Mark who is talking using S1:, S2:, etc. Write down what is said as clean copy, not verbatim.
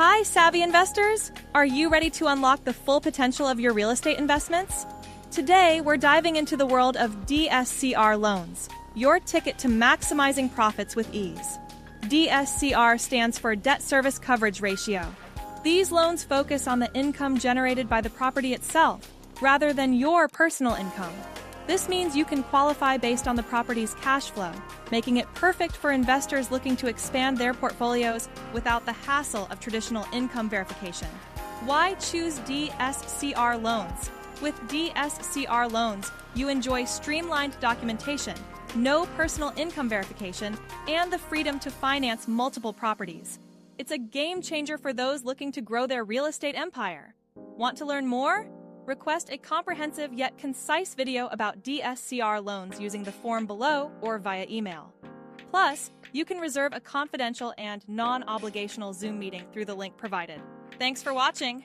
S1: Hi, savvy investors! Are you ready to unlock the full potential of your real estate investments? Today, we're diving into the world of DSCR loans, your ticket to maximizing profits with ease. DSCR stands for Debt Service Coverage Ratio. These loans focus on the income generated by the property itself, rather than your personal income. This means you can qualify based on the property's cash flow, making it perfect for investors looking to expand their portfolios without the hassle of traditional income verification. Why choose DSCR loans? With DSCR loans, you enjoy streamlined documentation, no personal income verification, and the freedom to finance multiple properties. It's a game changer for those looking to grow their real estate empire. Want to learn more? Request a comprehensive yet concise video about DSCR loans using the form below or via email. Plus, you can reserve a confidential and non-obligational Zoom meeting through the link provided. Thanks for watching!